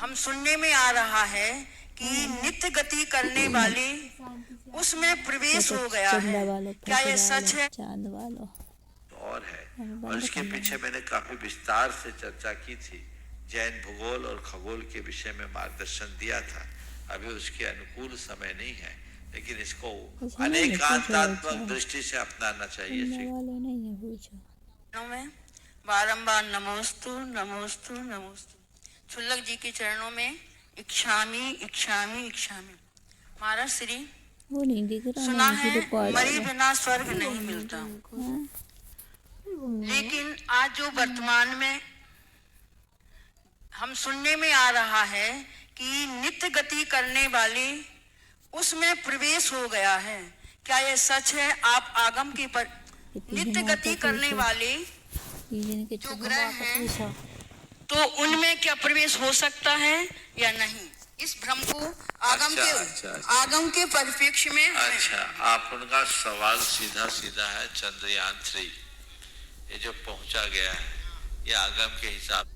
हम सुनने में आ रहा है कि नित्य गति करने वाले उसमें प्रवेश हो गया है। क्या ये सच है? चांद वालों और है, और इसके पीछे मैंने काफी विस्तार से चर्चा की थी। जैन भूगोल और खगोल के विषय में मार्गदर्शन दिया था। अभी उसके अनुकूल समय नहीं है, लेकिन इसको अनेकांतात्मक दृष्टि से अपनाना चाहिए। वालों नहीं है पूछो में बारंबार नमोस्तु नमोस्तु नमोस्तु। छुल्लक जी के चरणों में इच्छामी इच्छामी इच्छामी। महाराज श्री वो नहीं दिख रहा। सुना है मरे बिना स्वर्ग नहीं मिलता, लेकिन आज जो वर्तमान में हम सुनने में आ रहा है कि नित्य गति करने वाले उसमें प्रवेश हो गया है। क्या यह सच है? आप आगम के पर नित्य गति करने वाले जो ग्रह हैं तो उनमें क्या प्रवेश हो सकता है या नहीं, इस भ्रम को आगम के परिप्रेक्ष्य में। अच्छा, आप उनका सवाल सीधा सीधा है। चंद्रयान 3 ये जो पहुंचा गया है, ये आगम के हिसाब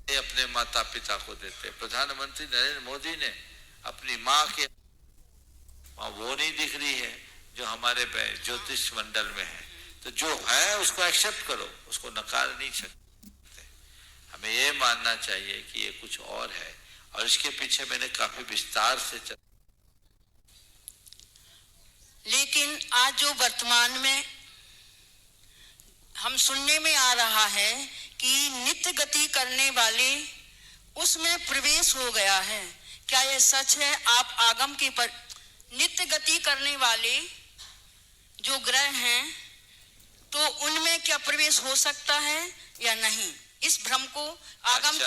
से अपने माता पिता को देते। प्रधानमंत्री नरेंद्र मोदी ने अपनी माँ के वहाँ वो नहीं दिख रही है जो हमारे ज्योतिष मंडल में है। तो जो है उसको एक्सेप्ट करो, उसको नकार नहीं सकते। हमें ये मानना चाहिए कि ये कुछ और है, और इसके पीछे मैंने काफी विस्तार से लेकिन आज जो वर्तमान में हम सुनने में आ रहा है कि नित्य गति करने वाले उसमें प्रवेश हो गया है। क्या यह सच है? आप आगम के पर नित्य गति करने वाले जो ग्रह हैं तो उनमें क्या प्रवेश हो सकता है या नहीं, इस भ्रम को आगम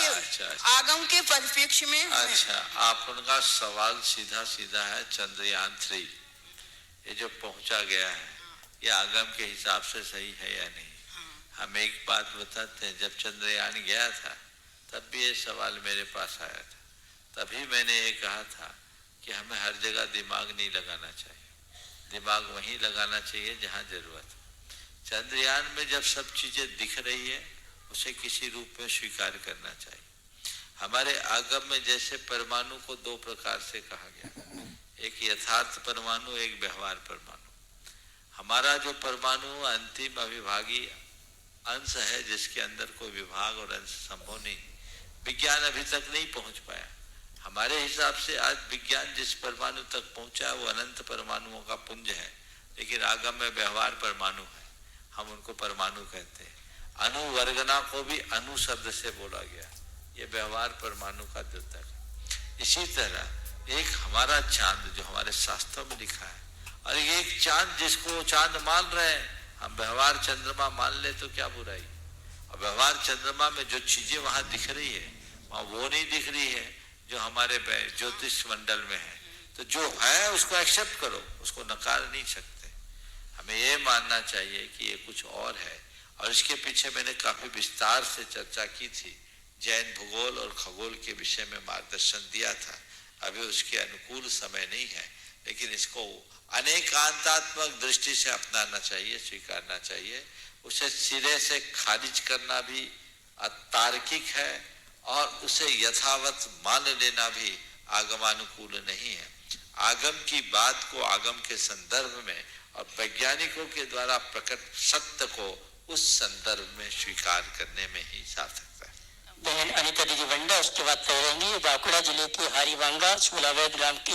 के परिप्रेक्ष्य में। अच्छा, आप उनका सवाल सीधा सीधा है। चंद्रयान 3 ये जो पहुंचा गया है, ये आगम के हिसाब से सही है या नहीं। हम एक बात बताते हैं, जब चंद्रयान गया था तब भी ये सवाल मेरे पास आया था। तभी मैंने ये कहा था कि हमें हर जगह दिमाग नहीं लगाना चाहिए, दिमाग वहीं लगाना चाहिए जहाँ जरूरत है। चंद्रयान में जब सब चीजें दिख रही है, उसे किसी रूप में स्वीकार करना चाहिए। हमारे आगम में जैसे परमाणु को दो प्रकार से कहा गया, एक यथार्थ परमाणु, एक व्यवहार परमाणु। हमारा जो परमाणु अंतिम अविभागी अंश है, जिसके अंदर कोई विभाग और अंश संभव नहीं, विज्ञान अभी तक नहीं पहुंच पाया। हमारे हिसाब से आज विज्ञान जिस परमाणु तक पहुंचा है वो अनंत परमाणुओं का पुंज है, लेकिन आगम में व्यवहार परमाणु है, हम उनको परमाणु कहते हैं। अनुवर्गना को भी अनु शब्द से बोला गया, ये व्यवहार परमाणु का द्योतक है। इसी तरह एक हमारा चांद जो हमारे शास्त्रों में लिखा है, और एक चांद जिसको चांद मान रहे हैं, हम व्यवहार चंद्रमा मान ले तो क्या बुराई। और व्यवहार चंद्रमा में जो चीजें वहां दिख रही है, वहां वो नहीं दिख रही है जो हमारे ज्योतिष मंडल में है। तो जो है उसको एक्सेप्ट करो, उसको नकार नहीं सकते। हमें ये मानना चाहिए कि ये कुछ और है, और इसके पीछे मैंने काफी विस्तार से चर्चा की थी। जैन भूगोल और खगोल के विषय में मार्गदर्शन दिया था। अभी उसके अनुकूल समय नहीं है, लेकिन इसको अनेकांतात्मक दृष्टि से अपनाना चाहिए, स्वीकारना चाहिए। उसे सिरे से खारिज करना भी अतार्किक है, और उसे यथावत मान लेना भी आगमानुकूल नहीं है। आगम की बात को आगम के संदर्भ में और वैज्ञानिकों के द्वारा प्रकट सत्य को उस संदर्भ में स्वीकार करने में ही सार्थकता है। बहन अनिता दीदी वंडा उसके बाद तैरेंगी। बांकुड़ा जिले के हारीवांगा छोलावैद ग्राम की